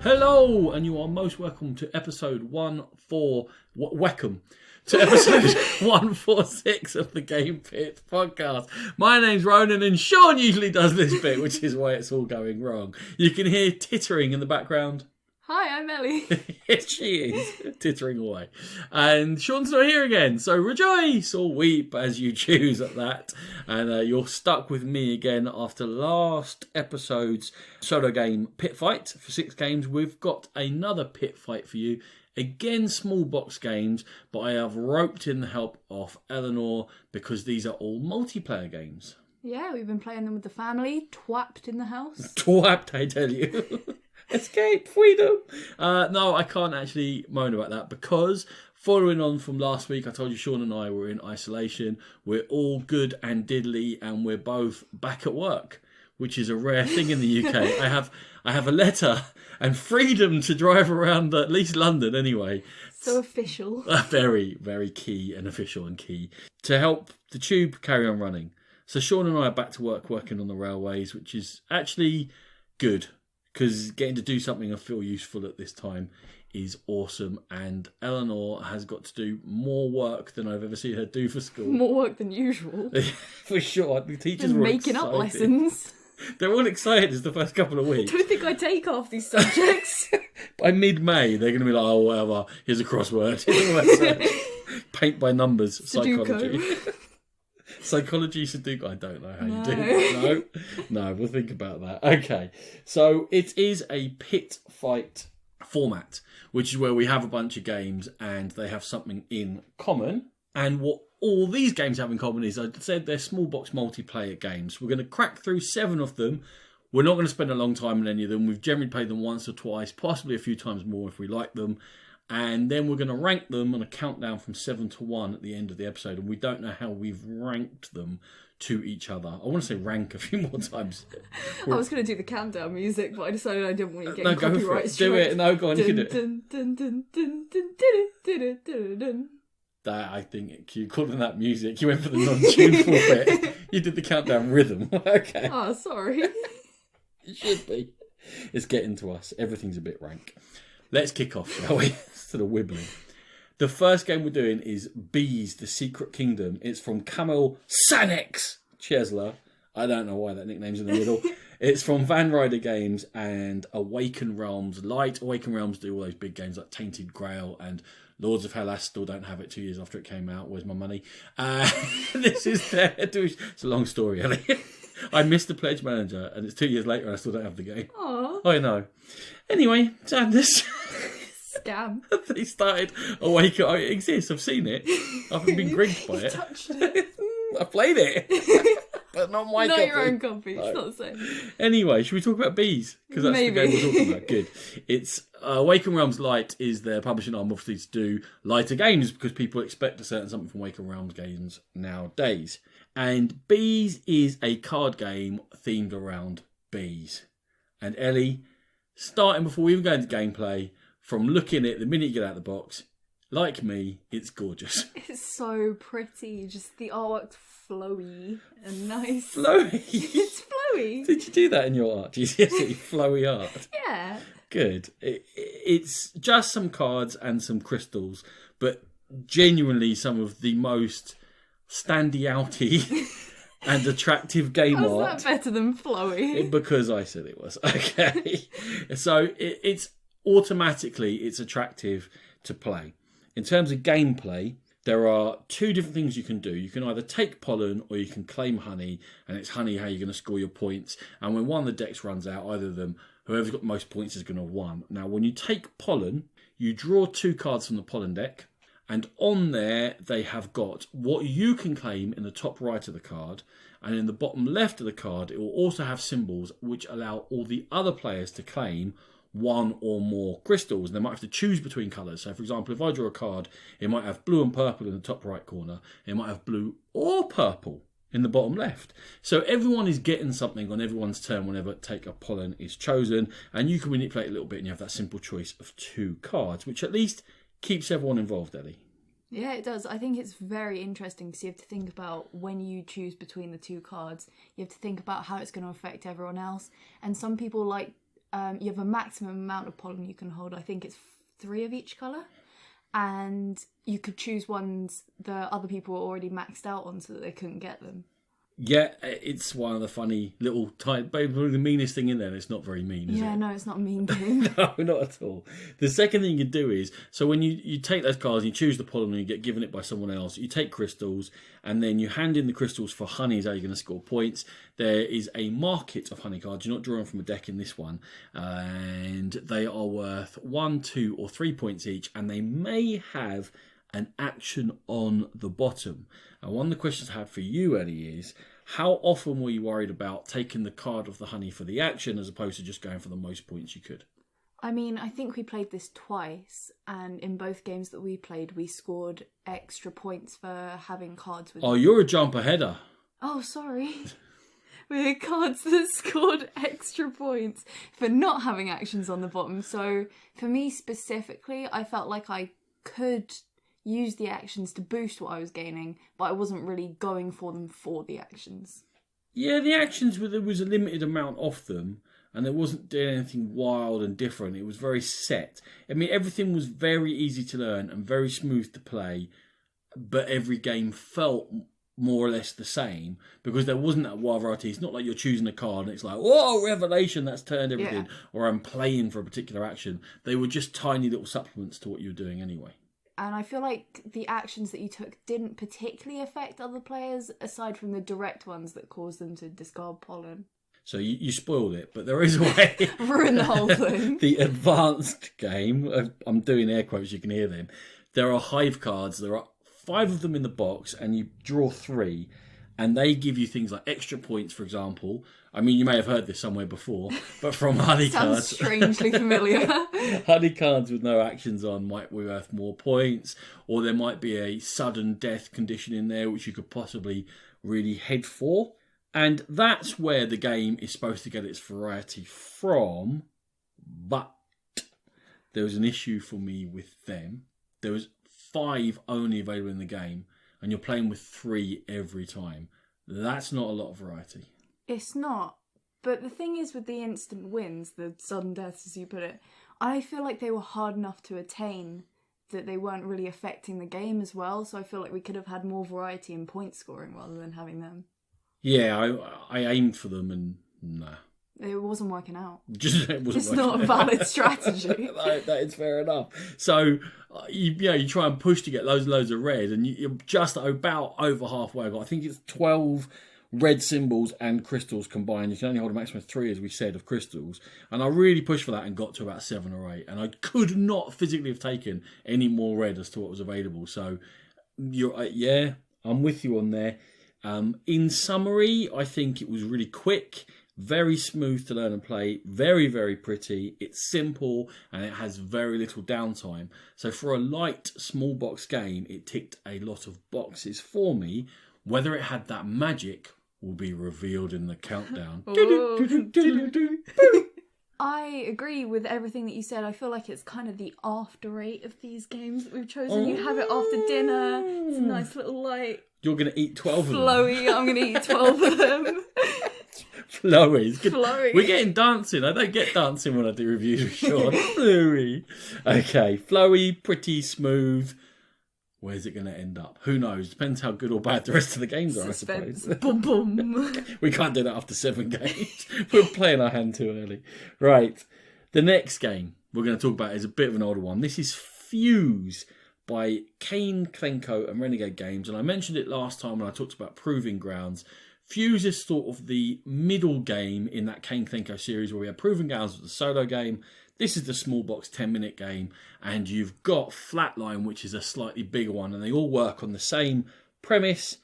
Hello, and you are most welcome to episode 146 of the Game Pit podcast. My name's Ronan, and Sean usually does this bit, which is why it's all going wrong. You can hear tittering in the background. Hi, I'm Ellie. Yes, she is, tittering away. And Sean's not here again, so rejoice or weep as you choose at that. And you're stuck with me again after last episode's solo game pit fight for 6 games. We've got another pit fight for you. Again, small box games, but I have roped in the help of Eleanor because these are all multiplayer games. Yeah, we've been playing them with the family, twapped in the house. Twapped, I tell you. Escape, freedom. No, I can't actually moan about that because following on from last week, I told you Sean and I were in isolation. We're all good and diddly and we're both back at work, which is a rare thing in the UK. I have a letter and freedom to drive around at least London anyway. So official. Very, very key and official and key to help the tube carry on running. So Sean and I are back to work working on the railways, which is actually good. Because getting to do something I feel useful at this time is awesome. And Eleanor has got to do more work than I've ever seen her do for school. More work than usual. For sure. The teachers Been were making excited. up lessons. They're all excited as the first couple of weeks. Don't think I take half these subjects. By mid-May, they're going to be like, oh, whatever, here's a crossword. Here's a word. Paint by numbers, psychology. Psychology, Sudoku, I don't know how you do that. No, we'll think about that. Okay, so it is a pit fight format, which is where we have a bunch of games and they have something in common. And what all these games have in common is, I said they're small box multiplayer games. We're going to crack through 7 of them. We're not going to spend a long time on any of them. We've generally played them once or twice, possibly a few times more if we like them. And then we're going to rank them on a countdown from 7 to 1 at the end of the episode. And we don't know how we've ranked them to each other. I want to say rank a few more times. I was going to do the countdown music, but I decided I didn't want you getting go for copyright it. strike. Do it. No, go on. You can do it. Dun, dun, dun, dun, dun, dun, dun, dun. That, I think, you called that music. You went for the non-tuneful bit. You did the countdown rhythm. Okay. Oh, sorry. It should be. It's getting to us. Everything's a bit rank. Let's kick off, shall we? Sort of wibbling. The first game we're doing is Bees, the Secret Kingdom. It's from Kamil Sanex Chesler. I don't know why that nickname's in the middle. It's from Van Ryder Games and Awaken Realms Light. Awaken Realms do all those big games like Tainted Grail and Lords of Hellas. Still don't have it 2 years after it came out. Where's my money? This is their... It's a long story, Ellie. I missed the Pledge Manager and it's 2 years later and I still don't have the game. Aww. I know. Anyway, sadness. Scam. They started Awaken. Oh, it exists. I've seen it. I've been grinked by it. Touched it. I played it. But not my copy. Not your own copy. No. It's not the same. Anyway, should we talk about Bees? Because that's Maybe. the game we're talking about. Good. It's Awaken Realms Light is their publishing arm, obviously, to do lighter games because people expect a certain something from Awaken Realms games nowadays. And Bees is a card game themed around bees. And Ellie, starting before we even go into gameplay, from looking at it the minute you get out of the box, like me, it's gorgeous. It's so pretty. Just the artwork's flowy and nice. Flowy? It's flowy. Did you do that in your art? Did you see flowy art? Yeah. Good. It's just some cards and some crystals, but genuinely some of the most standy-outy and attractive game How's art. that better than flowy? Because I said it was. Okay. So it's automatically, it's attractive to play. In terms of gameplay, there are 2 different things you can do. You can either take pollen or you can claim honey, and it's honey how you're going to score your points. And when one of the decks runs out, either of them, whoever's got the most points is going to have won. Now, when you take pollen, you draw 2 cards from the pollen deck, and on there they have got what you can claim in the top right of the card, and in the bottom left of the card, it will also have symbols which allow all the other players to claim 1 or more crystals, and they might have to choose between colours. So, for example, if I draw a card, it might have blue and purple in the top right corner. It might have blue or purple in the bottom left. So everyone is getting something on everyone's turn whenever take a pollen is chosen, and you can manipulate a little bit and you have that simple choice of 2 cards, which at least keeps everyone involved, Ellie. Yeah, it does. I think it's very interesting because you have to think about when you choose between the 2 cards, you have to think about how it's going to affect everyone else. And some people like you have a maximum amount of pollen you can hold. I think it's 3 of each colour. And you could choose ones that other people were already maxed out on so that they couldn't get them. Yeah, it's one of the funny little probably the meanest thing in there. And it's not very mean, is it? Yeah, no, it's not a mean game. No, not at all. The second thing you can do is, so when you take those cards and you choose the pollen and you get given it by someone else, you take crystals and then you hand in the crystals for honey is how you're going to score points. There is a market of honey cards. You're not drawing from a deck in this one. And they are worth 1, 2 or 3 points each, and they may have an action on the bottom. And one of the questions I had for you, Ellie, is how often were you worried about taking the card of the honey for the action as opposed to just going for the most points you could? I mean, I think we played this twice, and in both games that we played, we scored extra points for having cards with... Oh, you're a jumper header. Oh, sorry. We had cards that scored extra points for not having actions on the bottom. So for me specifically, I felt like I could use the actions to boost what I was gaining, but I wasn't really going for them for the actions. Yeah, the actions, there was a limited amount of them, and there wasn't doing anything wild and different. It was very set. I mean, everything was very easy to learn and very smooth to play, but every game felt more or less the same because there wasn't that wild variety. It's not like you're choosing a card and it's like, whoa, revelation, that's turned everything, or I'm playing for a particular action. They were just tiny little supplements to what you were doing anyway. And I feel like the actions that you took didn't particularly affect other players, aside from the direct ones that caused them to discard pollen. So you spoiled it, but there is a way. Ruin the whole thing. The advanced game, I'm doing air quotes, you can hear them. There are hive cards. There are 5 of them in the box, and you draw 3, and they give you things like extra points, for example. I mean, you may have heard this somewhere before, but from honey cards. Sounds strangely familiar. Honey cards with no actions on might be worth more points, or there might be a sudden death condition in there which you could possibly really head for. And that's where the game is supposed to get its variety from, but there was an issue for me with them. There was 5 only available in the game, and you're playing with 3 every time. That's not a lot of variety. It's not. But the thing is with the instant wins, the sudden deaths as you put it, I feel like they were hard enough to attain that they weren't really affecting the game as well. So I feel like we could have had more variety in point scoring rather than having them. Yeah, I aimed for them and nah. It wasn't working out. It's not a valid strategy. That is fair enough. So you try and push to get loads of red, and you're just about over halfway. I think it's 12 red symbols and crystals combined. You can only hold a maximum of 3, as we said, of crystals. And I really pushed for that and got to about 7 or 8. And I could not physically have taken any more red as to what was available. So I'm with you on there. In summary, I think it was really quick, very smooth to learn and play, very, very pretty. It's simple and it has very little downtime. So for a light, small box game, it ticked a lot of boxes for me. Whether it had that magic will be revealed in the countdown. I agree with everything that you said. I feel like it's kind of the after 8 of these games that we've chosen. You have it after dinner. It's a nice little light. You're going to eat 12 of them. Flowy, I'm going to eat 12 of them. Flowy. Flowy. We're getting dancing. I don't get dancing when I do reviews with Sean. Flowy. Okay, flowy, pretty, smooth. Where's it going to end up? Who knows? Depends how good or bad the rest of the games are, Suspense. I suppose. Boom, boom. We can't do that after 7 games. We're playing our hand too early. Right. The next game we're going to talk about is a bit of an older one. This is Fuse by Kane, Klenko and Renegade Games. And I mentioned it last time when I talked about Proving Grounds. Fuse is sort of the middle game in that Kane Klenko series where we had Proving Grounds with the solo game. This is the small box 10-minute game, and you've got Flatline, which is a slightly bigger one, and they all work on the same premise,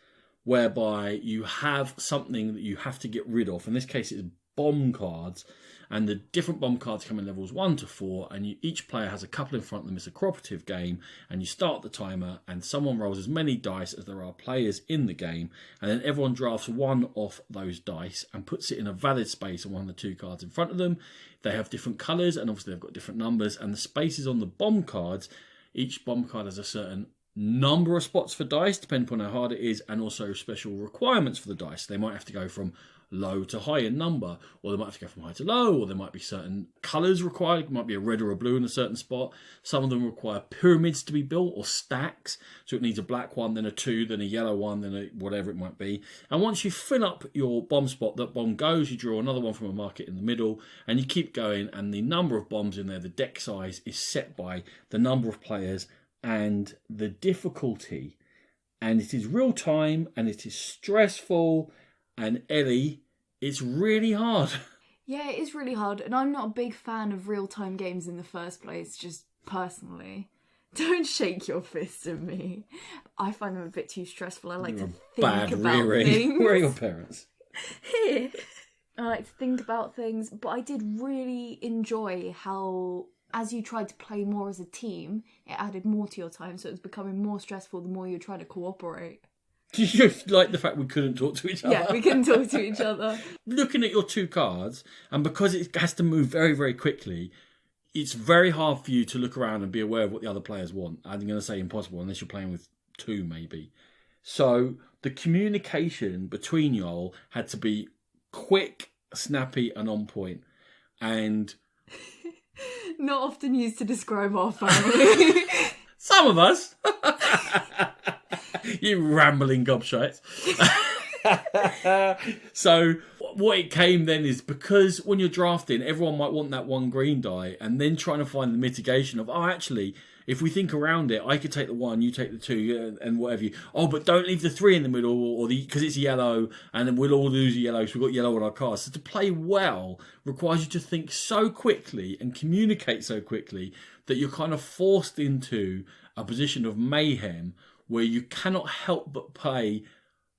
whereby you have something that you have to get rid of. In this case, it's bomb cards, and the different bomb cards come in levels 1 to 4, and each player has a couple in front of them. It's a cooperative game, and you start the timer, and someone rolls as many dice as there are players in the game, and then everyone drafts one off those dice and puts it in a valid space on one of the 2 cards in front of them. They have different colours, and obviously they've got different numbers, and the spaces on the bomb cards, each bomb card has a certain number of spots for dice, depending on how hard it is, and also special requirements for the dice. They might have to go from low to high in number, or they might have to go from high to low, or there might be certain colours required. It might be a red or a blue in a certain spot. Some of them require pyramids to be built, or stacks, so it needs a black one, then a 2, then a yellow one, then a whatever it might be. And once you fill up your bomb spot, that bomb goes, you draw another one from a market in the middle, and you keep going, and the number of bombs in there, the deck size, is set by the number of players and the difficulty. And it is real time, and it is stressful, and Ellie, it's really hard. Yeah, it is really hard, and I'm not a big fan of real-time games in the first place, just personally. Don't shake your fist at me. I find them a bit too stressful. I like to think about things. Where are your parents? Here. I like to think about things, but I did really enjoy how, as you tried to play more as a team, it added more to your time, so it was becoming more stressful the more you were trying to cooperate. Did you like the fact we couldn't talk to each other? Yeah, we couldn't talk to each other. Looking at your 2 cards, and because it has to move very, very quickly, it's very hard for you to look around and be aware of what the other players want. I'm going to say impossible, unless you're playing with 2, maybe. So the communication between y'all had to be quick, snappy, and on point. And not often used to describe our family. Some of us. You rambling gobshites. So what it came then is, because when you're drafting, everyone might want that 1 green die, and then trying to find the mitigation of, actually, if we think around it, I could take the 1, you take the 2, and whatever you. But don't leave the 3 in the middle, or because it's yellow, and then we'll all lose a yellow, so we've got yellow on our cards. So to play well requires you to think so quickly and communicate so quickly that you're kind of forced into a position of mayhem where you cannot help but play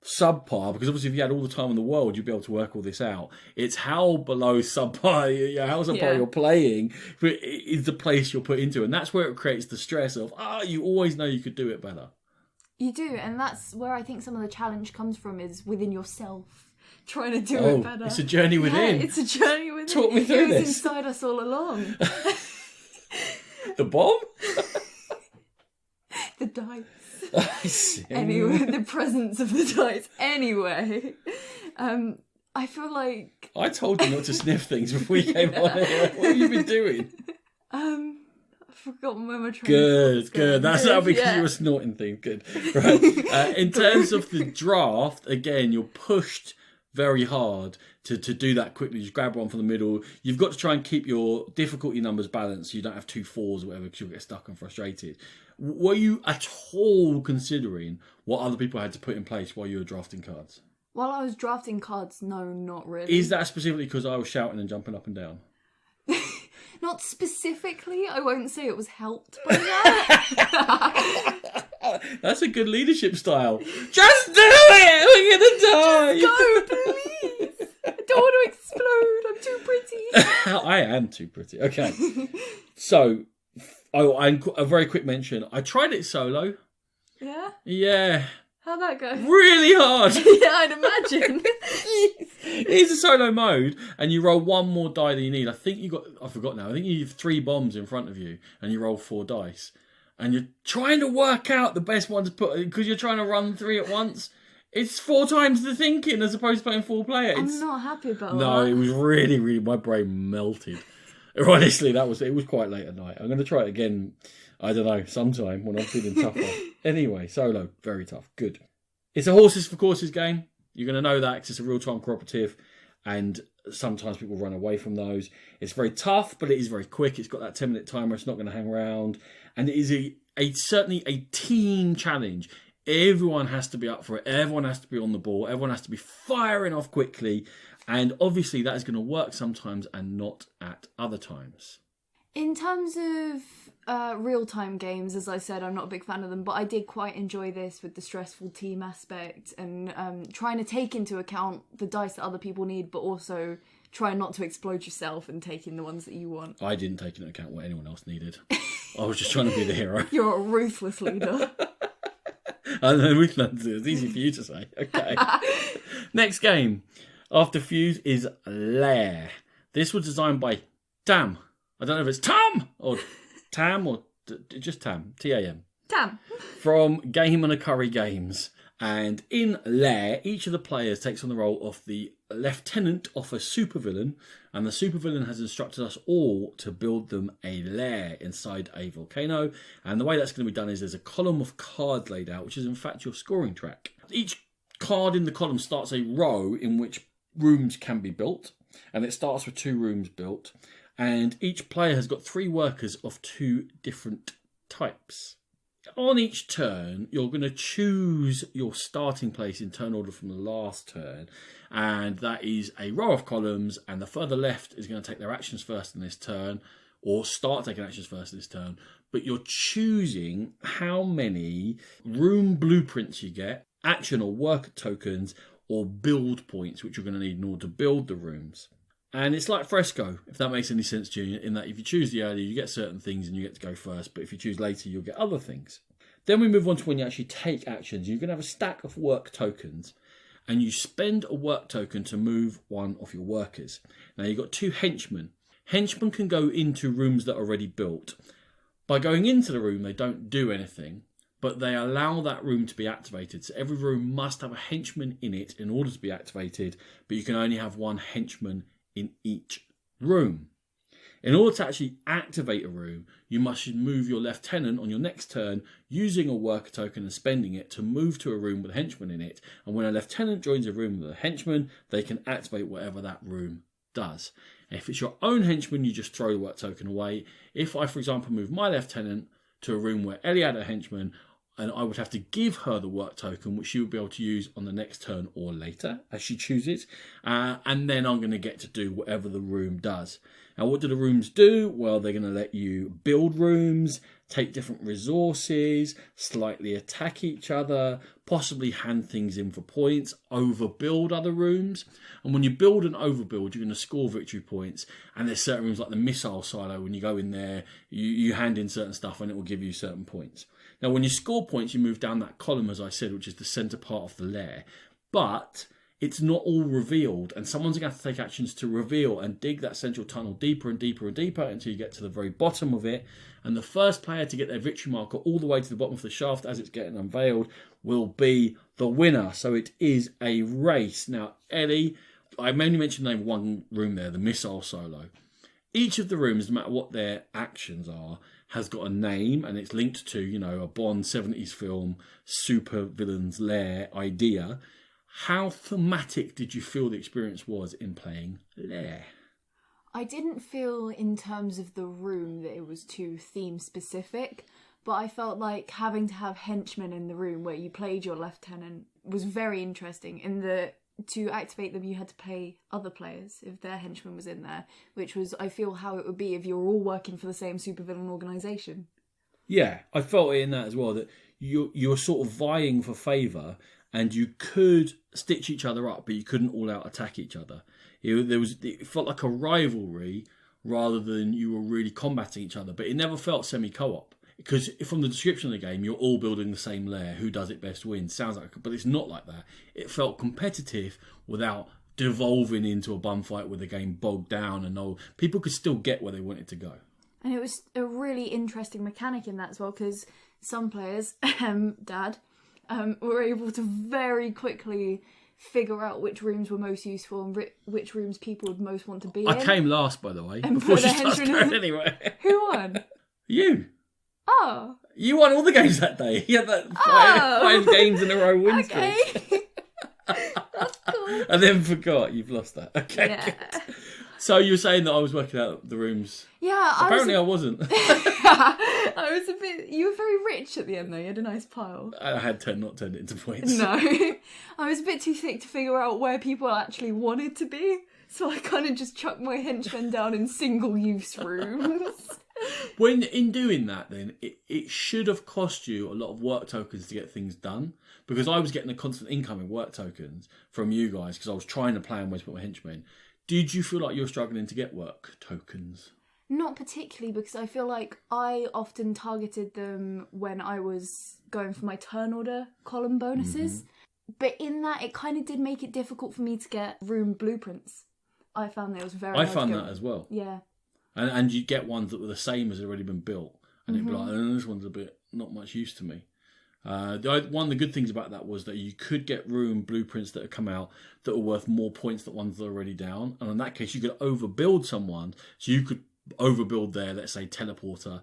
subpar, because obviously if you had all the time in the world, you'd be able to work all this out. It's how below subpar, how subpar you're playing is the place you're put into, and that's where it creates the stress of, you always know you could do it better. You do, and that's where I think some of the challenge comes from, is within yourself, trying to do it better. It's a journey within. Yeah, it's a journey within. Talk me through this. It was this. inside us all along. The bomb? The dice. I see. Anyway, the presence of the dice. Anyway, I feel like I told you not to sniff things before you came on here. What have you been doing? I've forgotten where my train Good. That's not because you were snorting things. Good. Right. In terms of the draft, again, you're pushed very hard to do that quickly. Just grab one from the middle. You've got to try and keep your difficulty numbers balanced, so you don't have 2 4s or whatever, because you'll get stuck and frustrated. Were you at all considering what other people had to put in place while you were drafting cards? While I was drafting cards, no, not really. Is that specifically because I was shouting and jumping up and down? Not specifically. I won't say it was helped by that. That's a good leadership style. Just do it! We're going to die! Just go, please! I don't want to explode. I'm too pretty. I am too pretty. Okay. So, a very quick mention. I tried it solo. Yeah? Yeah. How'd that go? Really hard. Yeah, I'd imagine. It's a solo mode, and you roll 1 more die than you need. I forgot now. I think you have 3 bombs in front of you, and you roll 4 dice. And you're trying to work out the best one to put, because you're trying to run 3 at once. It's 4 times the thinking as opposed to playing 4 player. I'm not happy about that. No, it was really, really, my brain melted. Honestly, it was quite late at night. I'm going to try it again, I don't know, sometime when I'm feeling tougher. Anyway, solo, very tough. Good. It's a horses for courses game. You're going to know that because it's a real-time cooperative, and sometimes people run away from those. It's very tough, but it is very quick. It's got that 10-minute timer. It's not going to hang around. And it is certainly a team challenge. Everyone has to be up for it. Everyone has to be on the ball. Everyone has to be firing off quickly. And obviously that is going to work sometimes and not at other times. In terms of real-time games, as I said, I'm not a big fan of them, but I did quite enjoy this with the stressful team aspect and trying to take into account the dice that other people need, but also try not to explode yourself and take in the ones that you want. I didn't take into account what anyone else needed. I was just trying to be the hero. You're a ruthless leader. I know, ruthless. It's easy for you to say. Okay. Next game after Fuse is Lair. This was designed by Tam. I don't know if it's Tom or Tam or just Tam. Tam. Tam. From Game and a Curry Games. And in Lair, each of the players takes on the role of the lieutenant of a supervillain, and the supervillain has instructed us all to build them a lair inside a volcano. And the way that's going to be done is there's a column of cards laid out, which is in fact your scoring track. Each card in the column starts a row in which rooms can be built, and it starts with 2 rooms built. And each player has got 3 workers of 2 different types. On each turn, you're going to choose your starting place in turn order from the last turn, and that is a row of columns, and the further left is going to take their actions first in this turn, or start taking actions first in this turn, but you're choosing how many room blueprints you get, action or work tokens, or build points, which you're going to need in order to build the rooms. And it's like Fresco, if that makes any sense to you, in that if you choose the earlier, you get certain things and you get to go first, but if you choose later, you'll get other things. Then we move on to when you actually take actions. You're going to have a stack of work tokens, and you spend a work token to move one of your workers. Now, you've got 2 henchmen. Henchmen can go into rooms that are already built. By going into the room, they don't do anything, but they allow that room to be activated. So every room must have a henchman in it in order to be activated, but you can only have 1 henchman in each room. In order to actually activate a room, you must move your lieutenant on your next turn using a worker token and spending it to move to a room with a henchman in it. And when a lieutenant joins a room with a henchman, they can activate whatever that room does. And if it's your own henchman, you just throw the work token away. If I, for example, move my lieutenant to a room where Ellie had a henchman, and I would have to give her the work token, which she would be able to use on the next turn or later, as she chooses. And then I'm going to get to do whatever the room does. Now, what do the rooms do? Well, they're going to let you build rooms, take different resources, slightly attack each other, possibly hand things in for points, overbuild other rooms. And when you build and overbuild, you're going to score victory points. And there's certain rooms like the missile silo. When you go in there, you hand in certain stuff and it will give you certain points. Now, when you score points, you move down that column, as I said, which is the centre part of the lair. But it's not all revealed, and someone's going to have to take actions to reveal and dig that central tunnel deeper and deeper and deeper until you get to the very bottom of it. And the first player to get their victory marker all the way to the bottom of the shaft as it's getting unveiled will be the winner. So it is a race. Now, Ellie, I mainly mentioned the name of 1 room there, the missile silo. Each of the rooms, no matter what their actions are, has got a name, and it's linked to, a Bond 70s film, super villain's lair idea. How thematic did you feel the experience was in playing Lair? I didn't feel in terms of the room that it was too theme specific, but I felt like having to have henchmen in the room where you played your lieutenant was very interesting. To activate them, you had to play other players if their henchman was in there, which was, I feel, how it would be if you're all working for the same supervillain organisation. Yeah, I felt it in that as well, that you're sort of vying for favour, and you could stitch each other up, but you couldn't all out attack each other. It felt like a rivalry rather than you were really combating each other, but it never felt semi-co-op. Because from the description of the game, you're all building the same lair. Who does it best wins. Sounds like, but it's not like that. It felt competitive without devolving into a bum fight where the game bogged down and people could still get where they wanted to go. And it was a really interesting mechanic in that as well, because some players, Dad, were able to very quickly figure out which rooms were most useful and which rooms people would most want to be in. I came last, by the way, before she starts going anywhere. Who won? You. Oh. You won all the games that day. You had that 5 games in a row win streak. That's cool. And then forgot you've lost that. Okay. Yeah. Good. So you were saying that I was working out the rooms. Yeah. Apparently I wasn't. I was a bit... You were very rich at the end though. You had a nice pile. I had not turned it into points. No. I was a bit too thick to figure out where people actually wanted to be. So I kind of just chucked my henchmen down in single-use rooms. When in doing that, then it should have cost you a lot of work tokens to get things done, because I was getting a constant income in work tokens from you guys because I was trying to plan where to put my henchmen. Did you feel like you were struggling to get work tokens? Not particularly, because I feel like I often targeted them when I was going for my turn order column bonuses. Mm-hmm. But in that, it kind of did make it difficult for me to get room blueprints. I found that was very. I found that as well. Yeah. And you get ones that were the same as had already been built. And it'd be like, this one's a bit not much use to me. One of the good things about that was that you could get room blueprints that have come out that are worth more points than ones that are already down. And in that case, you could overbuild someone. So you could overbuild their, let's say, teleporter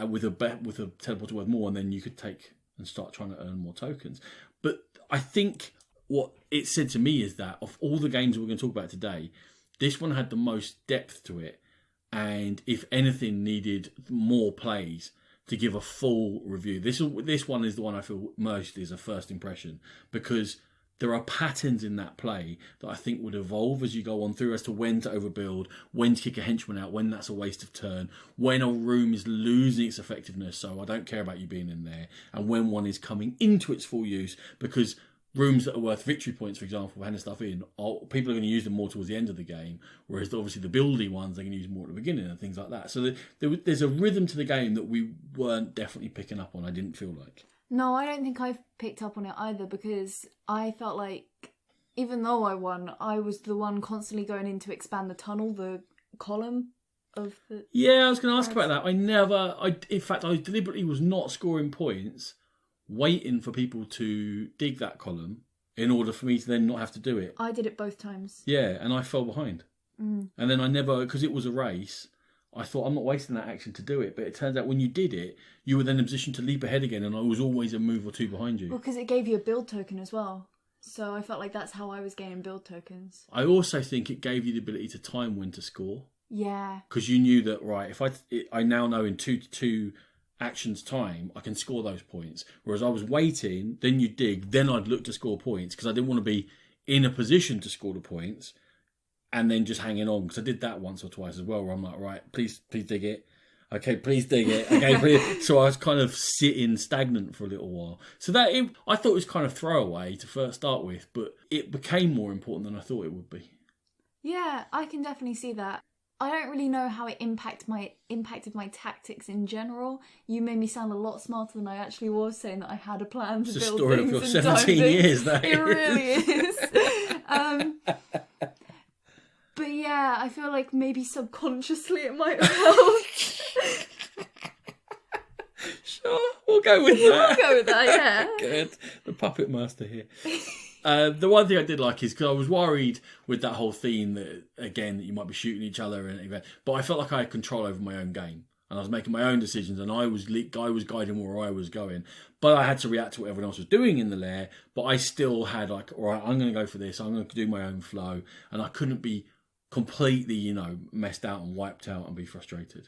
with a teleporter worth more, and then you could take and start trying to earn more tokens. But I think what it said to me is that of all the games we're going to talk about today, this one had the most depth to it, and if anything, needed more plays to give a full review. This one is the one I feel most is a first impression, because there are patterns in that play that I think would evolve as you go on through as to when to overbuild, when to kick a henchman out, when that's a waste of turn, when a room is losing its effectiveness, so I don't care about you being in there, and when one is coming into its full use, because rooms that are worth victory points, for example, handing stuff in, people are going to use them more towards the end of the game, whereas obviously the buildy ones they're going to use more at the beginning and things like that. So there's a rhythm to the game that we weren't definitely picking up on, I didn't feel like. No, I don't think I've picked up on it either, because I felt like, even though I won, I was the one constantly going in to expand the tunnel, the column of the... Yeah, I was going to ask about that. In fact, I deliberately was not scoring points, waiting for people to dig that column in order for me to then not have to do it. I did it both times. Yeah, and I fell behind. And then I never, because it was a race, I thought I'm not wasting that action to do it. But it turns out when you did it, you were then in a position to leap ahead again, and I was always a move or two behind you. Well, because it gave you a build token as well. So I felt like that's how I was gaining build tokens. I also think it gave you the ability to time when to score. Yeah. Because you knew that, right, if I now know in 2 actions time, I can score those points. Whereas I was waiting, then you dig, then I'd look to score points, because I didn't want to be in a position to score the points and then just hanging on, because I did that once or twice as well, where I'm like, right, please dig it. Okay, please dig it. Okay, please. So I was kind of sitting stagnant for a little while. So I thought it was kind of throwaway to first start with, but it became more important than I thought it would be. Yeah, I can definitely see that. I don't really know how it impacted my tactics in general. You made me sound a lot smarter than I actually was, saying that I had a plan to build things. It's the story of your 17 years, that it really is. But yeah, I feel like maybe subconsciously it might have helped. Sure, we'll go with that. We'll go with that, yeah. Good. The puppet master here. The one thing I did like is because I was worried with that whole theme that, again, that you might be shooting each other and event, but I felt like I had control over my own game, and I was making my own decisions, and I was guiding where I was going, but I had to react to what everyone else was doing in the lair. But I still had like, all right, I'm going to go for this. I'm going to do my own flow, and I couldn't be completely, messed out and wiped out and be frustrated.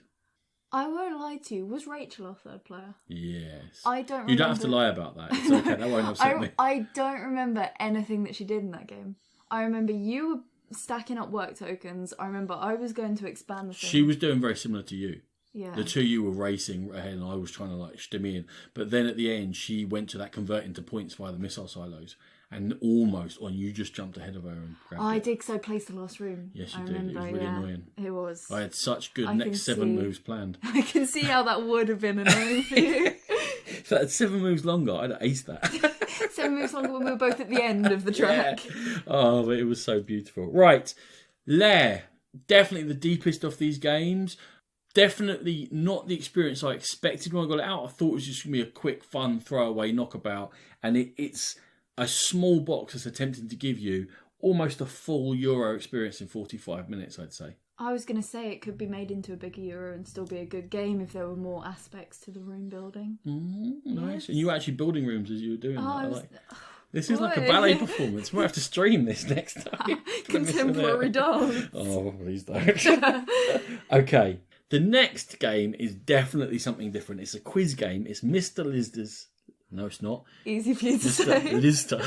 I won't lie to you. Was Rachel our third player? Yes. I don't remember. You don't have to lie about that. It's okay. That won't upset me. I don't remember anything that she did in that game. I remember you were stacking up work tokens. I remember I was going to expand the thing. She was doing very similar to you. Yeah. The two of you were racing ahead and I was trying to like stim in. But then at the end, she went to that converting to points via the missile silos. And you just jumped ahead of her and grabbed it. I did, because I placed the last room. Yes, you did. It was really annoying. It was. I had such good next 7 moves planned. I can see how that would have been annoying for you. If that had 7 moves longer, I'd have aced that. 7 moves longer when we were both at the end of the track. Yeah. Oh, but it was so beautiful. Right. Lair. Definitely the deepest of these games. Definitely not the experience I expected when I got it out. I thought it was just going to be a quick, fun, throwaway knockabout. And it's a small box that's attempting to give you almost a full Euro experience in 45 minutes, I'd say. I was going to say it could be made into a bigger Euro and still be a good game if there were more aspects to the room building. Nice. Yes. and you were actually building rooms as you were doing that. This is Boy. like a ballet performance. We'll have to stream this next time. Contemporary dance. Oh, please don't. Okay. The next game is definitely something different. It's a quiz game. It's Mr. Lister's. No, it's not. Easy for you to say. Lister.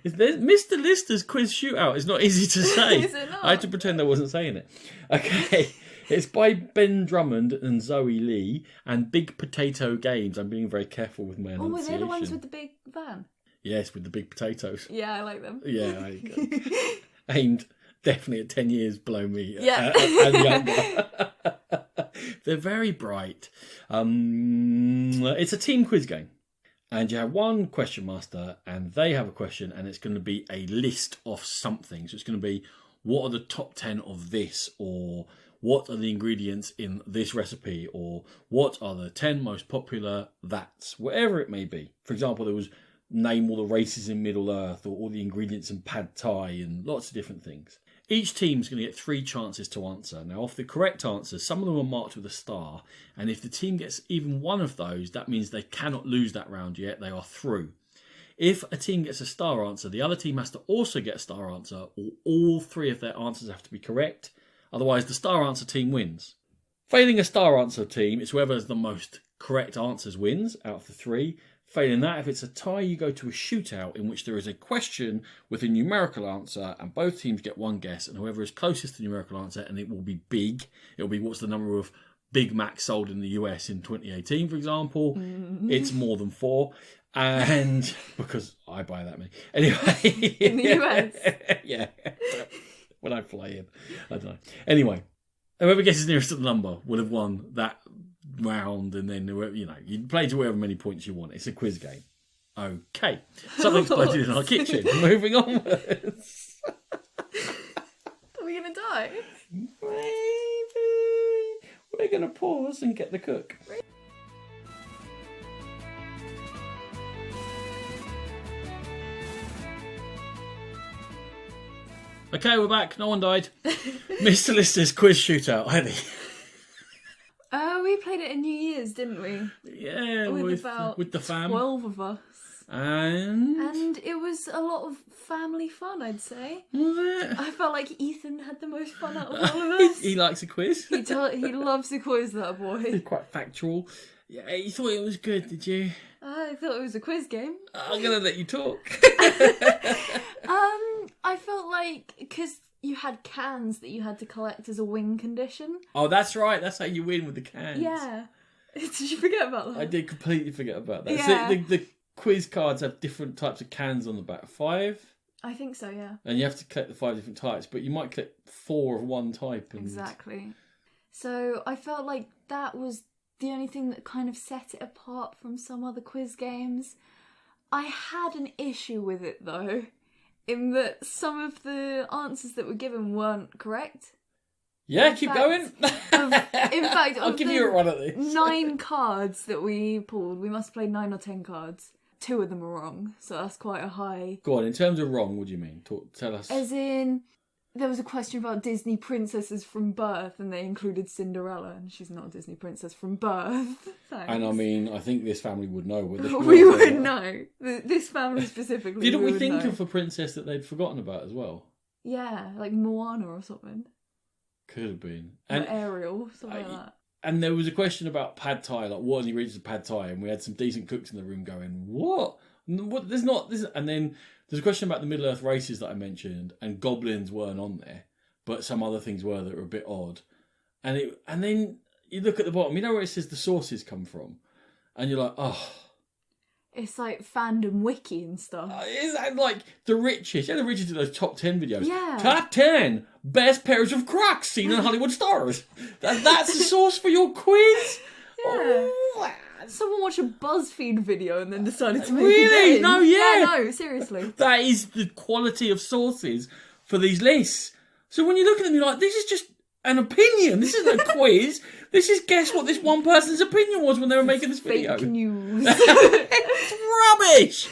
Mr. Lister's quiz shootout. It's not easy to say. Is it not? I had to pretend I wasn't saying it. Okay. It's by Ben Drummond and Zoe Lee and Big Potato Games. I'm being very careful with my enunciation. Oh, were they the ones with the big van? Yes, with the big potatoes. Yeah, I like them. Yeah, aimed definitely at 10 years below me. Yeah. And younger. They're very bright. It's a team quiz game. And you have one question master, and they have a question, and it's going to be a list of something. So it's going to be, what are the top 10 of this, or what are the ingredients in this recipe, or what are the 10 most popular that's, whatever it may be. For example, there was name all the races in Middle Earth, or all the ingredients in pad thai, and lots of different things. Each team's going to get 3 chances to answer. Now, off the correct answers, some of them are marked with a star, and if the team gets even one of those, that means they cannot lose that round yet, they are through. If a team gets a star answer, the other team has to also get a star answer, or all 3 of their answers have to be correct. Otherwise, the star answer team wins. Failing a star answer team, it's whoever has the most correct answers wins out of the 3. Failing that, if it's a tie, you go to a shootout in which there is a question with a numerical answer and both teams get 1 guess, and whoever is closest to the numerical answer, and it will be big. It will be what's the number of Big Macs sold in the US in 2018, for example. It's more than 4. And because I buy that many. Anyway. In the US? Yeah. When I fly in. I don't know. Anyway, whoever guesses nearest to the number will have won that round, and then, you know, you play to whatever many points you want. It's a quiz game. Okay. Something exploded in our kitchen. Moving onwards. Are we going to die? Maybe. We're going to pause and get the cook. Okay, we're back. No one died. Mr. Lister's quiz shootout, Heidi. We played it in New Year's, didn't we? Yeah, with the fam. 12 of us. And it was a lot of family fun, I'd say. Was it? I felt like Ethan had the most fun out of all of us. He likes a quiz. He loves a quiz, that boy. He's quite factual. Yeah, you thought it was good, did you? I thought it was a quiz game. I'm going to let you talk. I felt like, because you had cans that you had to collect as a win condition. Oh, that's right. That's how you win with the cans. Yeah. Did you forget about that? I did completely forget about that. Yeah. So the quiz cards have different types of cans on the back. 5? I think so, yeah. And you have to collect the 5 different types, but you might collect 4 of one type. Exactly. So I felt like that was the only thing that kind of set it apart from some other quiz games. I had an issue with it, though, in that some of the answers that were given weren't correct. Yeah, keep going. In fact, I'll give you a run at this. 9 cards that we pulled, we must have played 9 or 10 cards. 2 of them are wrong, so that's quite a high. Go on, in terms of wrong, what do you mean? Tell us. As in, there was a question about Disney princesses from birth, and they included Cinderella, and she's not a Disney princess from birth. Thanks. And I mean, I think this family would know. We would know. This family specifically. Didn't we think know. of a princess that they'd forgotten about as well? Yeah, like Moana or something. Could have been. And Ariel, something like that. And there was a question about pad thai, like what are the ingredients of pad thai, and we had some decent cooks in the room going, "What? There's not this." And then there's a question about the Middle Earth races that I mentioned, and goblins weren't on there, but some other things were that were a bit odd. And then you look at the bottom, you know where it says the sources come from, and you're like, oh. It's like fandom wiki and stuff. Is that like the richest? Yeah, the richest do those top 10 videos. Yeah. Top 10 best pairs of Crocs seen in Hollywood stars. That's the source for your quiz? Yeah. Oh, someone watched a BuzzFeed video and then decided to make really? it in. No, yeah. No, seriously. That is the quality of sources for these lists. So when you look at them, you're like, this is just an opinion. This isn't a quiz. This is guess what this one person's opinion was when they were making this video. Fake news. It's rubbish.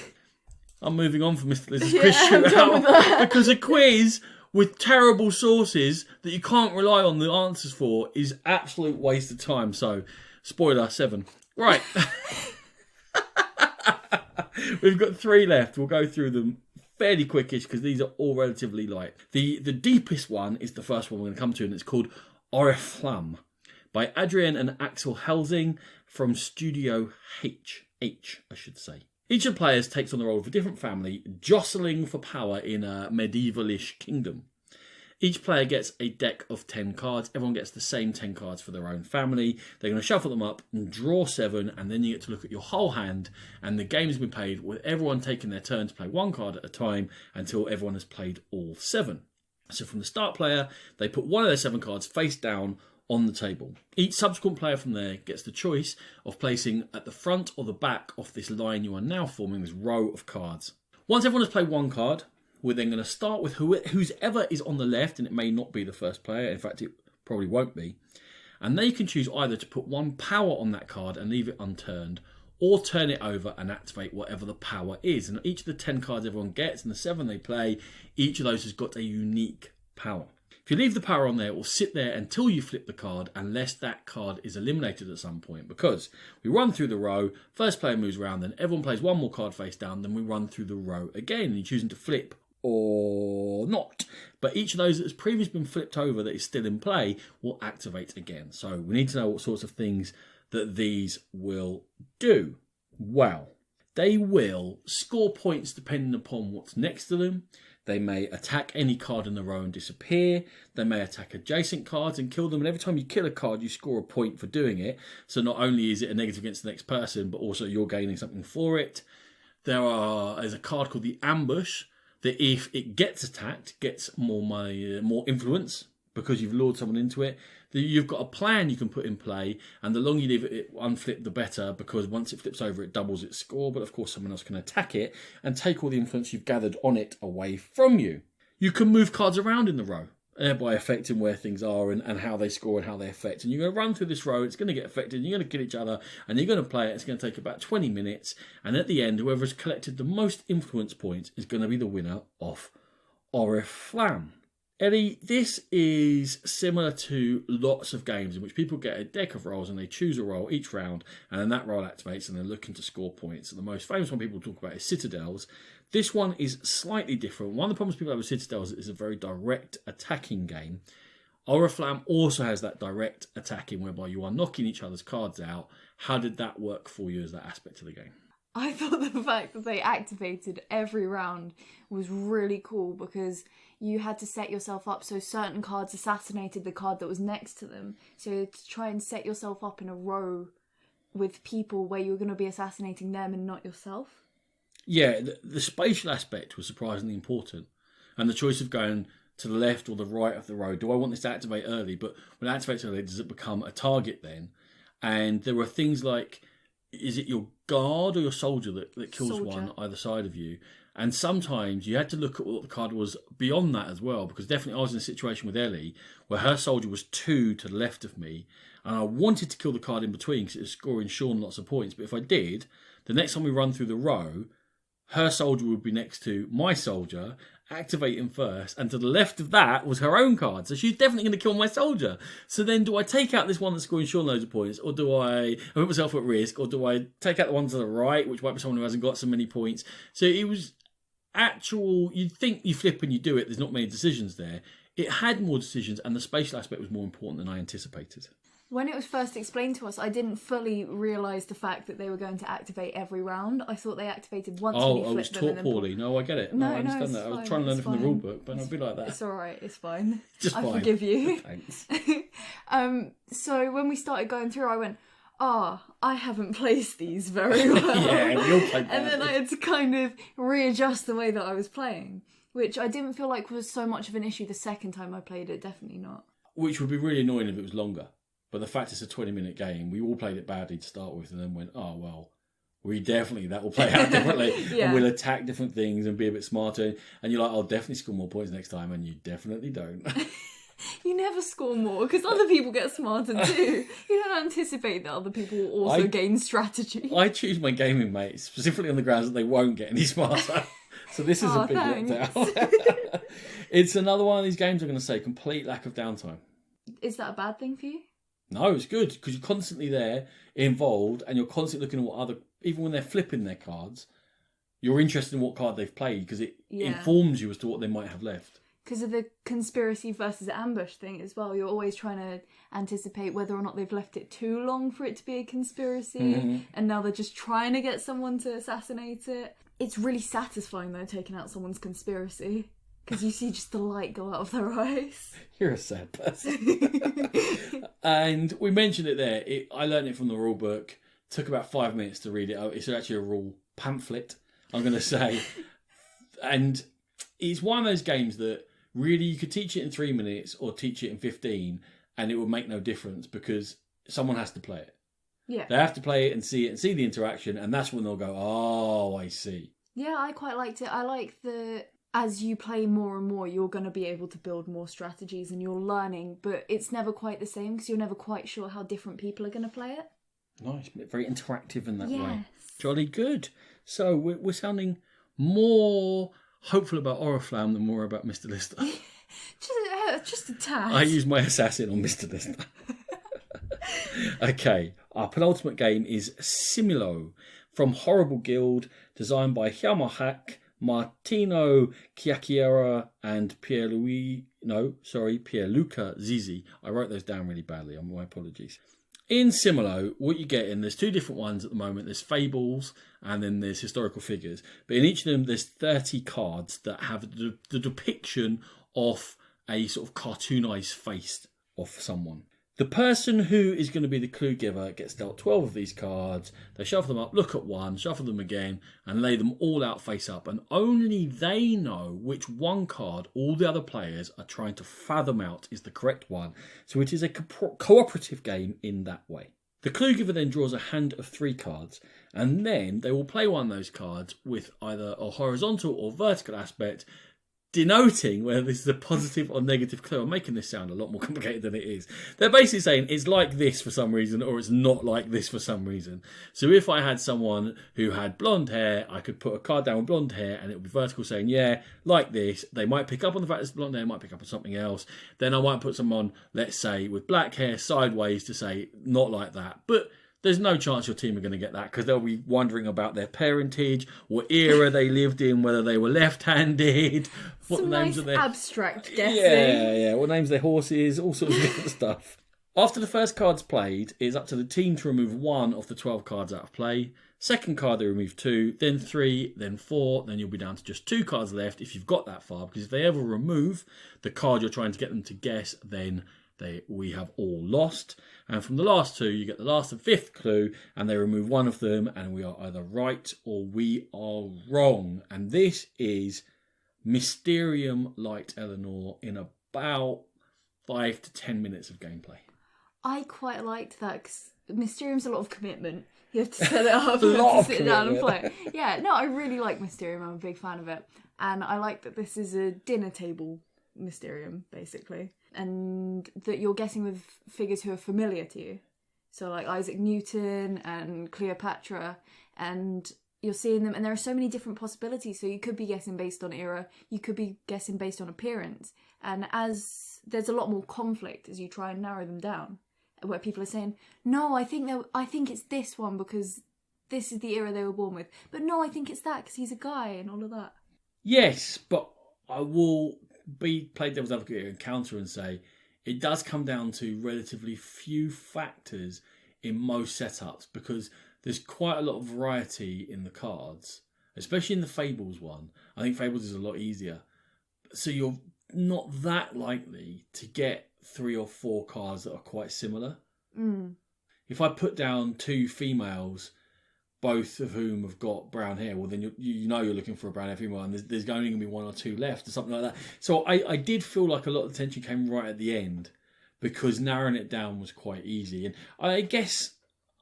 I'm moving on from Mr. Liz's quiz shootout because a quiz with terrible sources that you can't rely on the answers for is absolute waste of time. So, spoiler 7. Right. We've got 3 left. We'll go through them fairly quickish because these are all relatively light. The deepest one is the first one we're going to come to, and it's called Oriflamme by Adrian and Axel Helsing from Studio H, I should say. Each of the players takes on the role of a different family, jostling for power in a medievalish kingdom. Each player gets a deck of 10 cards. Everyone gets the same 10 cards for their own family. They're going to shuffle them up and draw 7, and then you get to look at your whole hand, and the game's been played with everyone taking their turn to play 1 card at a time until everyone has played all 7. So from the start player, they put one of their 7 cards face down on the table. Each subsequent player from there gets the choice of placing at the front or the back of this line you are now forming, this row of cards. Once everyone has played 1 card, we're then going to start with whoever is on the left, and it may not be the first player. In fact, it probably won't be. And they can choose either to put one power on that card and leave it unturned, or turn it over and activate whatever the power is. And each of the 10 cards everyone gets and the 7 they play, each of those has got a unique power. If you leave the power on there, it will sit there until you flip the card, unless that card is eliminated at some point. Because we run through the row, first player moves around, then everyone plays one more card face down, then we run through the row again, and you're choosing to flip or not. But each of those that has previously been flipped over that is still in play will activate again. So we need to know what sorts of things that these will do. Well, they will score points depending upon what's next to them. They may attack any card in the row and disappear. They may attack adjacent cards and kill them. And every time you kill a card, you score a point for doing it. So not only is it a negative against the next person, but also you're gaining something for it. There's a card called the Ambush that if it gets attacked, gets more money, more influence because you've lured someone into it. You've got a plan you can put in play, and the longer you leave it unflipped, the better, because once it flips over, it doubles its score, but of course someone else can attack it and take all the influence you've gathered on it away from you. You can move cards around in the row, by affecting where things are and how they score and how they affect. And you're going to run through this row, it's going to get affected, you're going to kill each other, and you're going to play it. It's going to take about 20 minutes, and at the end, whoever has collected the most influence points is going to be the winner of Oriflamme. Ellie, this is similar to lots of games in which people get a deck of rolls and they choose a roll each round, and then that roll activates and they're looking to score points. And the most famous one people talk about is Citadels. This one is slightly different. One of the problems people have with Citadels is it's a very direct attacking game. Oriflamme also has that direct attacking whereby you are knocking each other's cards out. How did that work for you as that aspect of the game? I thought the fact that they activated every round was really cool, because you had to set yourself up so certain cards assassinated the card that was next to them. So you had to try and set yourself up in a row with people where you were going to be assassinating them and not yourself. Yeah, the spatial aspect was surprisingly important. And the choice of going to the left or the right of the row. Do I want this to activate early? But when it activates early, does it become a target then? And there were things like, is it your guard or your soldier that kills one either side of you? And sometimes you had to look at what the card was beyond that as well, because definitely I was in a situation with Ellie where her soldier was 2 to the left of me, and I wanted to kill the card in between because it was scoring Sean lots of points. But if I did, the next time we run through the row, her soldier would be next to my soldier, activating first, and to the left of that was her own card. So she's definitely going to kill my soldier. So then do I take out this one that's scoring Sean loads of points, or do I put myself at risk, or do I take out the one to the right, which might be someone who hasn't got so many points? So it was actual, you'd think you flip and you do it, there's not many decisions there. It had more decisions, and the spatial aspect was more important than I anticipated. When it was first explained to us, I didn't fully realise the fact that they were going to activate every round. I thought they activated once when you flipped them. I was taught poorly. No, I get it. No, I understand that. I was trying to learn it from the rule book, but I'll be like that. It's alright, it's fine. Just I fine. forgive you. Thanks. So when we started going through, I went, I haven't placed these very well. Yeah, we all played badly. And then I had to kind of readjust the way that I was playing, which I didn't feel like was so much of an issue the second time I played it, definitely not. Which would be really annoying if it was longer. But the fact it's a 20-minute game, we all played it badly to start with and then went, that will play out differently. Yeah. And we'll attack different things and be a bit smarter. And you're like, I'll definitely score more points next time, and you definitely don't. You never score more, because other people get smarter too. You don't anticipate that other people will also gain strategy. I choose my gaming mates specifically on the grounds that they won't get any smarter. So this is a big letdown. It's another one of these games, I'm going to say, complete lack of downtime. Is that a bad thing for you? No, it's good, because you're constantly there, involved, and you're constantly looking at what other... Even when they're flipping their cards, you're interested in what card they've played, because it informs you as to what they might have left. Because of the conspiracy versus ambush thing as well. You're always trying to anticipate whether or not they've left it too long for it to be a conspiracy, and now they're just trying to get someone to assassinate it. It's really satisfying, though, taking out someone's conspiracy. Because you see just the light go out of their eyes. You're a sad person. And we mentioned it there. I learned it from the rule book. Took about 5 minutes to read it. It's actually a rule pamphlet, I'm going to say. And it's one of those games that really you could teach it in 3 minutes or teach it in 15 and it would make no difference, because someone has to play it. Yeah. They have to play it and see the interaction, and that's when they'll go, I see. Yeah, I quite liked it. I like the as you play more and more, you're going to be able to build more strategies and you're learning, but it's never quite the same because you're never quite sure how different people are going to play it. Nice, very interactive in that way. Yes. Jolly good. So we're sounding more hopeful about Oriflamme than more about Mr. Lister. Just a tad. I use my assassin on Mr. Lister. Okay, our penultimate game is Simulo from Horrible Guild, designed by Hjalmar Martino Chiacchiera and Pierluca Zizi. I wrote those down really badly, my apologies. In Simulo, what you get in, there's two different ones at the moment. There's fables and then there's historical figures. But in each of them, there's 30 cards that have the depiction of a sort of cartoonized face of someone. The person who is going to be the clue giver gets dealt 12 of these cards. They shuffle them up, look at one, shuffle them again, and lay them all out face up. And only they know which one card all the other players are trying to fathom out is the correct one. So it is a cooperative game in that way. The clue giver then draws a hand of 3 cards, and then they will play one of those cards with either a horizontal or vertical aspect, denoting whether this is a positive or negative clue. I'm making this sound a lot more complicated than it is. They're basically saying it's like this for some reason or it's not like this for some reason. So if I had someone who had blonde hair, I could put a card down with blonde hair and it would be vertical saying, yeah, like this. They might pick up on the fact it's blonde hair, might pick up on something else. Then I might put someone, let's say, with black hair sideways to say, not like that. But there's no chance your team are going to get that because they'll be wondering about their parentage, what era they lived in, whether they were left-handed, what Some the names nice of their abstract guessing. yeah, what names their horses, all sorts of different stuff. After the first card's played, it's up to the team to remove 1 of the 12 cards out of play. Second card, they remove 2, then 3, then 4, then you'll be down to just 2 cards left if you've got that far, because if they ever remove the card you're trying to get them to guess, then we have all lost. And from the last 2, you get the last and 5th clue, and they remove 1 of them, and we are either right or we are wrong. And this is Mysterium Light Eleanor in about 5 to 10 minutes of gameplay. I quite liked that because Mysterium's a lot of commitment. You have to set it up, you have to sit down and play. Yeah, no, I really like Mysterium. I'm a big fan of it. And I like that this is a dinner table Mysterium, basically. And that you're guessing with figures who are familiar to you. So like Isaac Newton and Cleopatra, and you're seeing them, and there are so many different possibilities. So you could be guessing based on era, you could be guessing based on appearance. And as there's a lot more conflict as you try and narrow them down, where people are saying, no, I think it's this one because this is the era they were born with. But no, I think it's that because he's a guy and all of that. Yes, but I will play devil's advocate here and counter and say it does come down to relatively few factors in most setups because there's quite a lot of variety in the cards, especially in the Fables one. I think Fables is a lot easier. So you're not that likely to get 3 or 4 cards that are quite similar. If I put down 2 females, both of whom have got brown hair, well, then you know you're looking for a brown hair female, and there's only going to be 1 or 2 left, or something like that. So I did feel like a lot of the tension came right at the end, because narrowing it down was quite easy. And I guess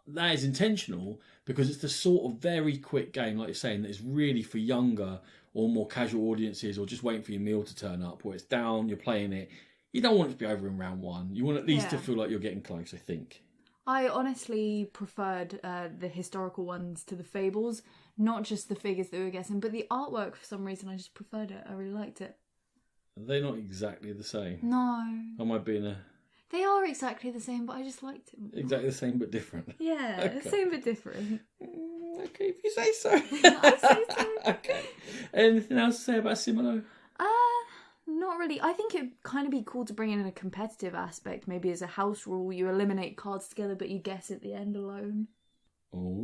that is intentional, because it's the sort of very quick game, like you're saying, that is really for younger or more casual audiences, or just waiting for your meal to turn up, where it's down, you're playing it. You don't want it to be over in round 1. You want at least to feel like you're getting close, I think. I honestly preferred the historical ones to the Fables, not just the figures that we were guessing, but the artwork, for some reason, I just preferred it. I really liked it. They're not exactly the same. No. Am I being a... They are exactly the same, but I just liked it more. Exactly the same, but different. Yeah, Okay. Same but different. Okay, if you say so. I say so. Okay. Anything else to say about Simulo? Not really. I think it'd kind of be cool to bring in a competitive aspect. Maybe as a house rule, you eliminate cards together, but you guess at the end alone. Oh.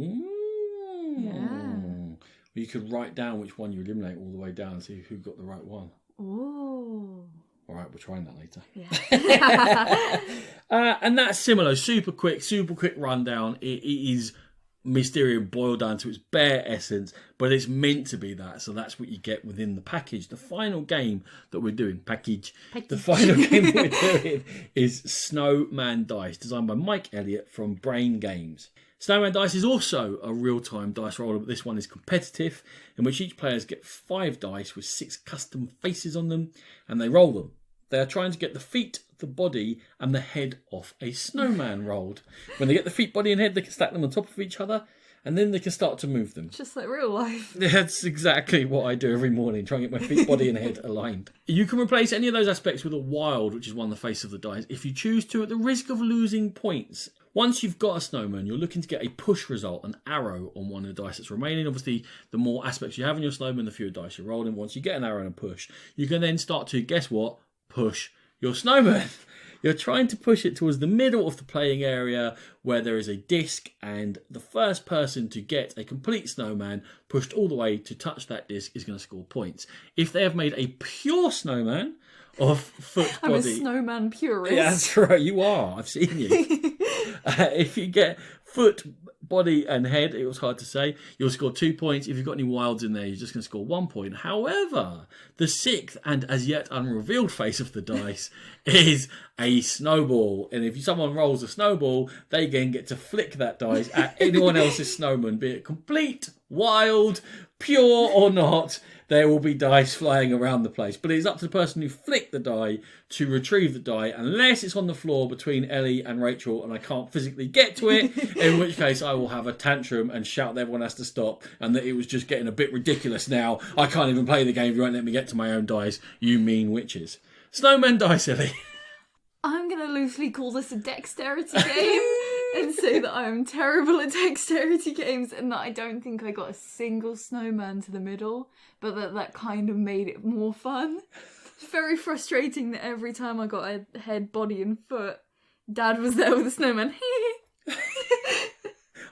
Yeah. Well, you could write down which one you eliminate all the way down and see who got the right one. Oh. All right, we're trying that later. Yeah. And that's Simulo. Super quick rundown. It is Mysterium boiled down to its bare essence, but it's meant to be that, so that's what you get within the package. The final game that we're doing, the final game that we're doing is Snowman Dice, designed by Mike Elliott from Brain Games. Snowman Dice is also a real-time dice roller, but this one is competitive, in which each player gets 5 dice with 6 custom faces on them, and they roll them. They are trying to get the feet, the body, and the head off a snowman rolled. When they get the feet, body, and head, they can stack them on top of each other, and then they can start to move them. Just like real life. That's exactly what I do every morning, trying to get my feet, body and head aligned. You can replace any of those aspects with a wild, which is one of the face of the dice, if you choose to, at the risk of losing points. Once you've got a snowman, you're looking to get a push result, an arrow on one of the dice that's remaining. Obviously, the more aspects you have in your snowman, the fewer dice you're rolling. Once you get an arrow and a push, you can then start to, guess what? Push your snowman. You're trying to push it towards the middle of the playing area where there is a disc, and the first person to get a complete snowman pushed all the way to touch that disc is going to score points. If they have made a pure snowman of foot, I'm body... a snowman purist. Yeah, that's right, you are. I've seen you. If you get foot, body and head, it was hard to say, you'll score 2 points. If you've got any wilds in there, you're just going to score 1 point. However, the 6th and as yet unrevealed face of the dice is a snowball. And if someone rolls a snowball, they again get to flick that dice at anyone else's snowman, be it complete, wild, pure or not. There will be dice flying around the place. But it's up to the person who flicked the die to retrieve the die, unless it's on the floor between Ellie and Rachel and I can't physically get to it, in which case I will have a tantrum and shout that everyone has to stop and that it was just getting a bit ridiculous now. I can't even play the game if you won't let me get to my own dice, you mean witches. Snowman dice, Ellie. I'm going to loosely call this a dexterity game and say that I am terrible at dexterity games and that I don't think I got a single snowman to the middle, but that kind of made it more fun. It's very frustrating that every time I got a head, body and foot, Dad was there with a snowman.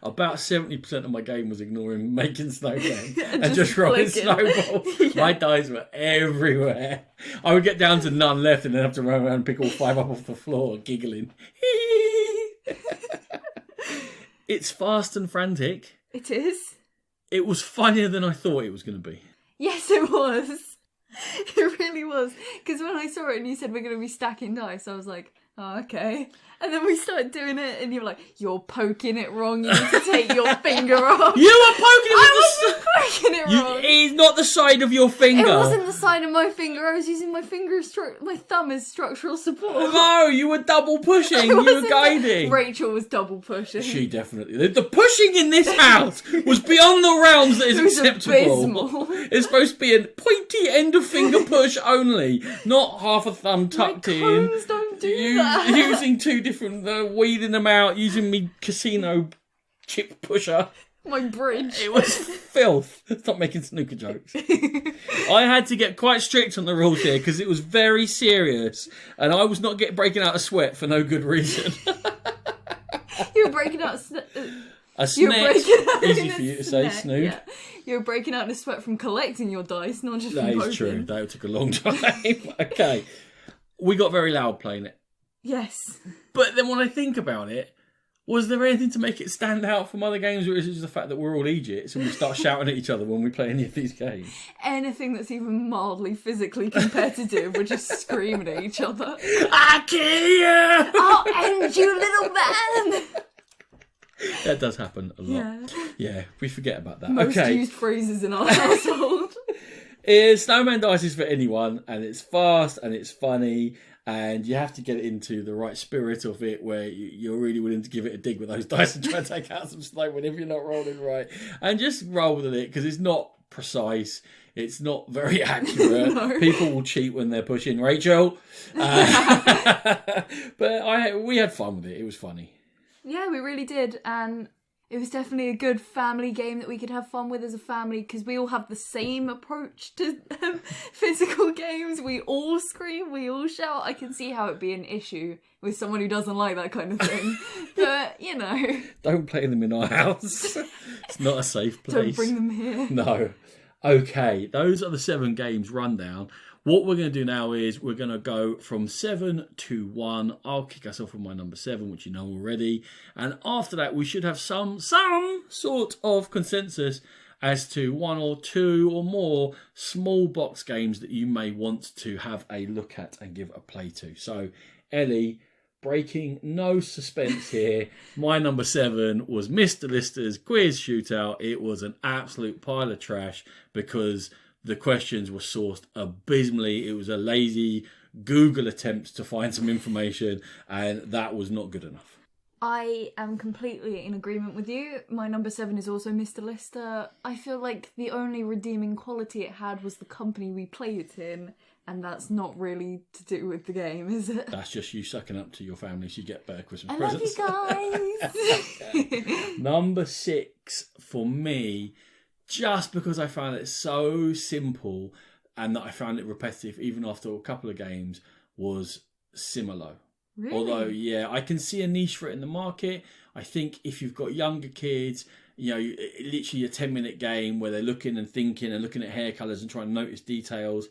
About 70% of my game was ignoring making snowmen and Just just rolling flicking. snowballs. Yeah. My dice were everywhere. I would get down to none left and then have to run around and pick all 5 up off the floor, giggling. It's fast and frantic. It is. It was funnier than I thought it was going to be. Yes, it was. It really was. Because when I saw it and you said we're going to be stacking dice, I was like, oh, okay. And then we started doing it and you were like, you're poking it wrong. You need to take your finger off. You were poking it with I wasn't poking it wrong. It's not the side of your finger. It wasn't the side of my finger. I was using my my thumb as structural support. No, you were double pushing. You were guiding. Rachel was double pushing. She definitely. The pushing in this house was beyond the realms that is It was acceptable. abysmal. It's supposed to be a pointy end of finger push only, not half a thumb tucked My in. cones don't do that. Using 2 different, weeding them out, using me casino chip pusher. My bridge. It was filth. Stop making snooker jokes. I had to get quite strict on the rules here because it was very serious, and I was not breaking out a sweat for no good reason. You were breaking out. A You were snet. breaking out Easy in for a you to say, snet, snood. yeah. You were breaking out in a sweat from collecting your dice, not just That from is true. poking. That took a long time. Okay. We got very loud playing it. Yes. But then when I think about it, was there anything to make it stand out from other games, or is it just the fact that we're all Egypts and we start shouting at each other when we play any of these games? Anything that's even mildly physically competitive, we're just screaming at each other. I kill you! I'll end you, little man! That does happen a lot. Yeah. Yeah, we forget about that. Most Okay. used phrases in our household. Snowman Dice is for anyone, and it's fast and it's funny, and you have to get into the right spirit of it where you're really willing to give it a dig with those dice and try and take out some snowmen if you're not rolling right. And just roll with it because it's not precise. It's not very accurate. No. People will cheat when they're pushing Rachel. But we had fun with it. It was funny. Yeah, we really did, and it was definitely a good family game that we could have fun with as a family because we all have the same approach to physical games. We all scream, we all shout. I can see how it'd be an issue with someone who doesn't like that kind of thing. But, you know. Don't play them in our house. It's not a safe place. Don't bring them here. No. Okay, those are the 7 games rundown. What we're going to do now is we're going to go from 7 to 1. I'll kick us off with my number 7, which you know already. And after that, we should have some sort of consensus as to 1 or 2 or more small box games that you may want to have a look at and give a play to. So, Ellie, breaking no suspense here. My number 7 was Mr. Lister's quiz shootout. It was an absolute pile of trash because the questions were sourced abysmally. It was a lazy Google attempt to find some information, and that was not good enough. I am completely in agreement with you. My number 7 is also Mr. Lister. I feel like the only redeeming quality it had was the company we played it in, and that's not really to do with the game, is it? That's just you sucking up to your family so you get better Christmas I presents. love you guys! Number 6 for me, just because I found it so simple and that I found it repetitive even after a couple of games, was Similo. Really? Although, yeah, I can see a niche for it in the market. I think if you've got younger kids, you know, literally a 10-minute game where they're looking and thinking and looking at hair colours and trying to notice details.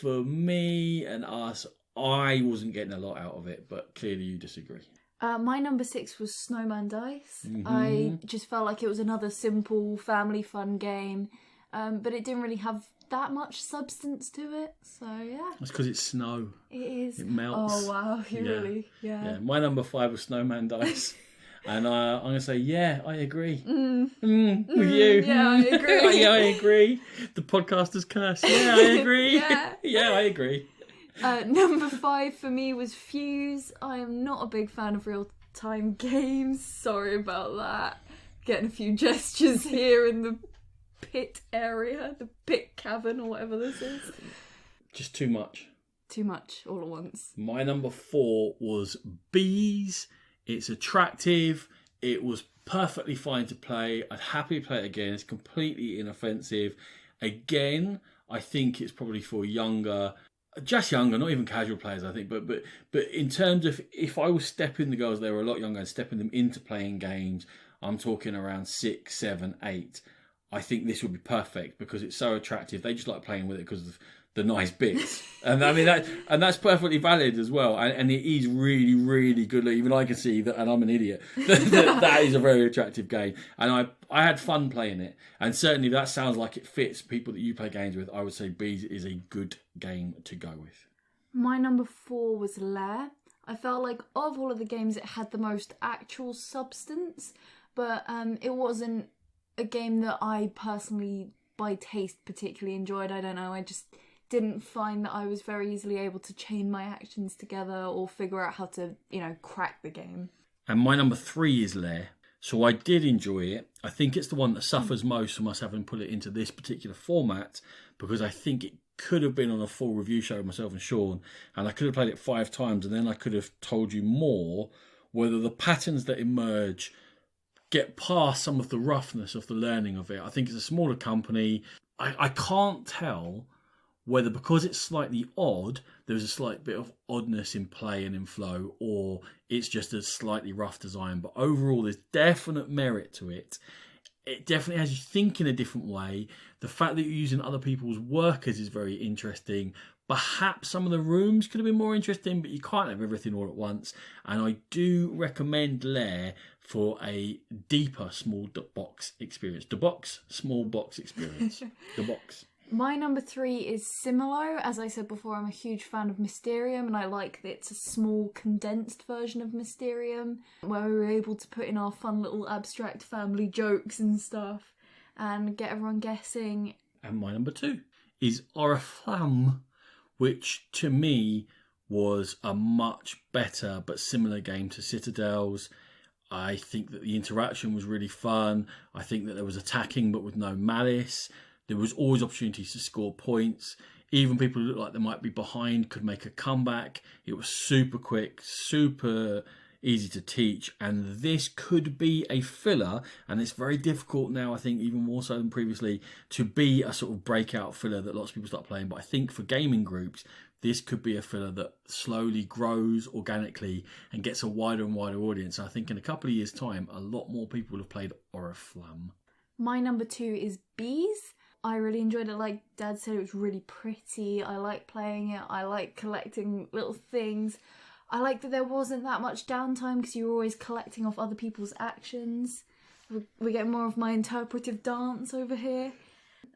For me and us, I wasn't getting a lot out of it, but clearly you disagree. My number 6 was Snowman Dice. Mm-hmm. I just felt like it was another simple family fun game, but it didn't really have that much substance to it, so yeah. That's because it's snow. It is. It melts. Oh wow, you really, Yeah. My number 5 was Snowman Dice. And I'm going to say, yeah, I agree. With you. Yeah, I agree. Yeah, I agree. The podcaster's curse. Yeah, I agree. Yeah, I agree. Number 5 for me was Fuse. I am not a big fan of real-time games. Sorry about that. Getting a few gestures here in the pit area, the pit cavern or whatever this is. Just too much. Too much all at once. My number 4 was Bees. It's attractive. It was perfectly fine to play. I'd happily play it again. It's completely inoffensive. Again, I think it's probably for younger, just younger, not even casual players, I think. But in terms of, if I was stepping the girls, they were a lot younger, and stepping them into playing games, I'm talking around 6, 7, 8. I think this would be perfect because it's so attractive. They just like playing with it because of the nice bits, and I mean that's perfectly valid as well. And it is really, really good. Even I can see that, and I'm an idiot. that is a very attractive game, and I had fun playing it. And certainly that sounds like it fits people that you play games with. I would say Bees is a good game to go with. My number 4 was Lair. I felt like of all of the games, it had the most actual substance, but it wasn't a game that I personally, by taste, particularly enjoyed. I don't know. I just didn't find that I was very easily able to chain my actions together or figure out how to, crack the game. And my number 3 is Lair. So I did enjoy it. I think it's the one that suffers most from us having put it into this particular format, because I think it could have been on a full review show with myself and Sean, and I could have played it 5 times, and then I could have told you more whether the patterns that emerge get past some of the roughness of the learning of it. I think it's a smaller company. I can't tell whether because it's slightly odd, there's a slight bit of oddness in play and in flow, or it's just a slightly rough design. But overall, there's definite merit to it. It definitely has you think in a different way. The fact that you're using other people's workers is very interesting. Perhaps some of the rooms could have been more interesting, but you can't have everything all at once. And I do recommend Lair for a deeper small box experience. Small box experience. The box. My number 3 is Similo. As I said before, I'm a huge fan of Mysterium, and I like that it's a small, condensed version of Mysterium, where we were able to put in our fun little abstract family jokes and stuff, and get everyone guessing. And my number 2 is Oriflamme, which to me was a much better but similar game to Citadel's. I think that the interaction was really fun. I think that there was attacking but with no malice. There was always opportunities to score points. Even people who looked like they might be behind could make a comeback. It was super quick, super easy to teach. And this could be a filler. And it's very difficult now, I think, even more so than previously, to be a sort of breakout filler that lots of people start playing. But I think for gaming groups, this could be a filler that slowly grows organically and gets a wider and wider audience. I think in a couple of years' time, a lot more people will have played Oriflamme. My number 2 is Bees. I really enjoyed it. Like Dad said, it was really pretty. I like playing it. I like collecting little things. I like that there wasn't that much downtime because you were always collecting off other people's actions. We get more of my interpretive dance over here.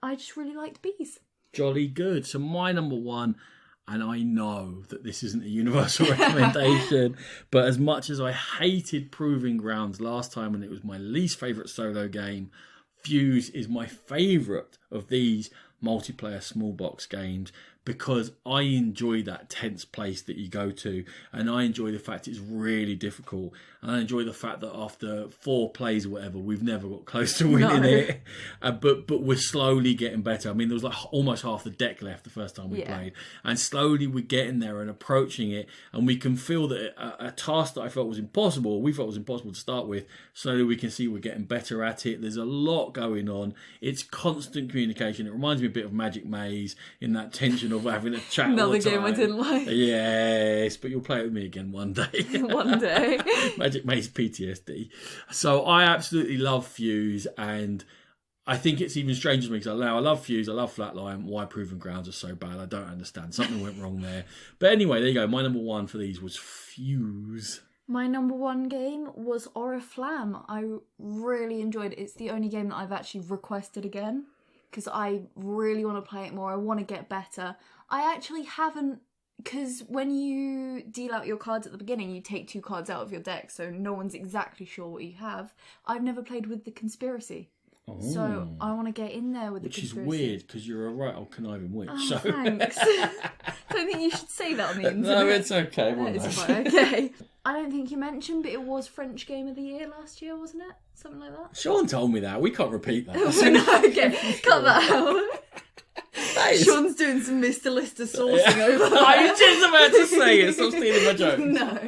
I just really liked Bees. Jolly good. So my number 1, And I know that this isn't a universal recommendation, but as much as I hated Proving Grounds last time and it was my least favourite solo game, Fuse is my favourite of these multiplayer small box games because I enjoy that tense place that you go to, and I enjoy the fact it's really difficult, and I enjoy the fact that after 4 plays or whatever, we've never got close to winning it, but we're slowly getting better. I mean, there was like almost half the deck left the first time we played, and slowly we're getting there and approaching it, and we can feel that a task that I felt was impossible, we felt was impossible to start with, slowly we can see we're getting better at it. There's a lot going on. It's constant communication. It reminds me a bit of Magic Maze in that tension of having a chat all Another the time. game I didn't like. Yes, but you'll play it with me again one day. One day. Magic Maze PTSD. So I absolutely love Fuse, and I think it's even stranger to me because I love Fuse, I love Flatline. Why Proving Grounds are so bad, I don't understand. Something went wrong there. But anyway, there you go. My number 1 for these was Fuse. My number 1 game was Oriflamme. I really enjoyed it. It's the only game that I've actually requested again because I really want to play it more. I want to get better. I actually haven't, because when you deal out your cards at the beginning, you take 2 cards out of your deck, so no one's exactly sure what you have. I've never played with the Conspiracy. Oh. So I want to get in there with the Conspiracy. Which is weird, because you're a right old conniving witch. Oh, so. Thanks. I don't think you should say that on the internet. No, it's okay. It's fine, okay. I don't think you mentioned, but it was French Game of the Year last year, wasn't it? Something like that? Sean told me that. We can't repeat that. No, okay. Cut that out. Sean's doing some Mr. Lister sourcing over there. I was just about to say it. Stop stealing my jokes. No.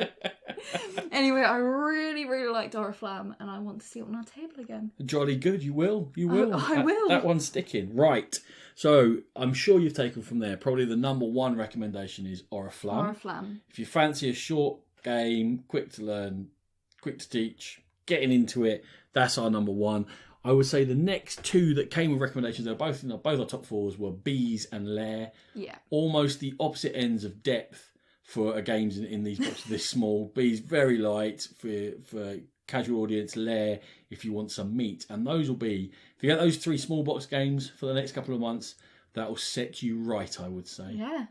Anyway, I really, really liked Oriflamme, and I want to see it on our table again. Jolly good. You will. You will. I will. That one's sticking. Right. So I'm sure you've taken from there. Probably the number 1 recommendation is Oriflamme. Oriflamme. If you fancy a short game, quick to learn, quick to teach, getting into it, that's our number 1. I would say the next 2 that came with recommendations, they're both our top 4s, were Bees and Lair. Yeah. Almost the opposite ends of depth for games in these boxes this small. Bees very light for casual audience. Lair if you want some meat. And those will be, if you get those 3 small box games for the next couple of months, that will set you right, I would say. Yeah.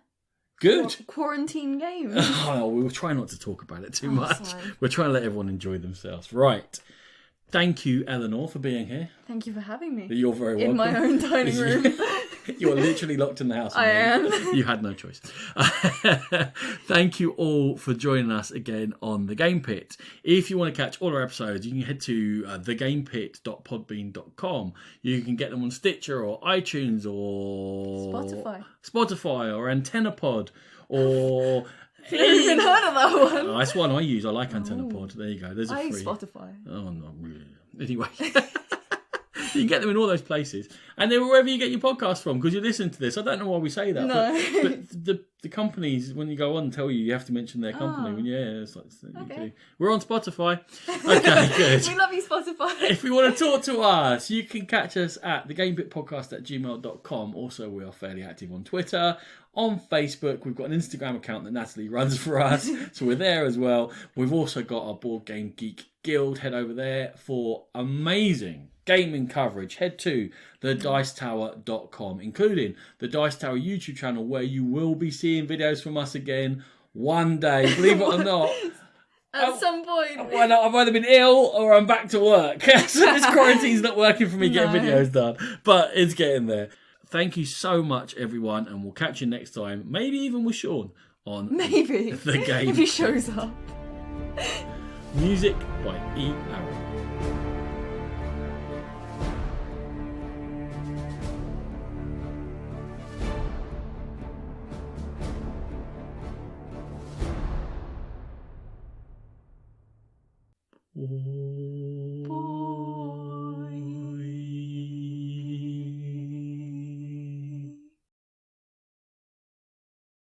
Good. Quarantine games. Oh, we'll try not to talk about it too much. Sorry. We're trying to let everyone enjoy themselves. Right. Thank you, Eleanor, for being here. Thank you for having me. You're very welcome. In my own dining room. You're literally locked in the house. I am. You had no choice. Thank you all for joining us again on The Game Pit. If you want to catch all our episodes, you can head to thegamepit.podbean.com. You can get them on Stitcher or iTunes or Spotify or AntennaPod or... I've never even heard of that one. Oh, that's one I use. I like AntennaPod. There you go. There's a free. I use Spotify. Oh, not really. Anyway. You can get them in all those places. And they're wherever you get your podcast from, because you listen to this. I don't know why we say that. No. But the companies, when you go on, tell you have to mention their company. Yeah, it's like, okay. We're on Spotify. Okay, good. We love you, Spotify. If you want to talk to us, you can catch us at thegamepitpodcast@gmail.com. Also, we are fairly active on Twitter. On Facebook, we've got an Instagram account that Natalie runs for us, so we're there as well. We've also got our Board Game Geek Guild. Head over there for amazing gaming coverage. Head to thedicetower.com, including the Dice Tower YouTube channel, where you will be seeing videos from us again one day, believe it or not. At some point. Well, I've either been ill or I'm back to work. So this quarantine's not working for me getting videos done, but it's getting there. Thank you so much, everyone, and we'll catch you next time. Maybe even with Sean on The Game. If he shows up. Music by E. Aaron.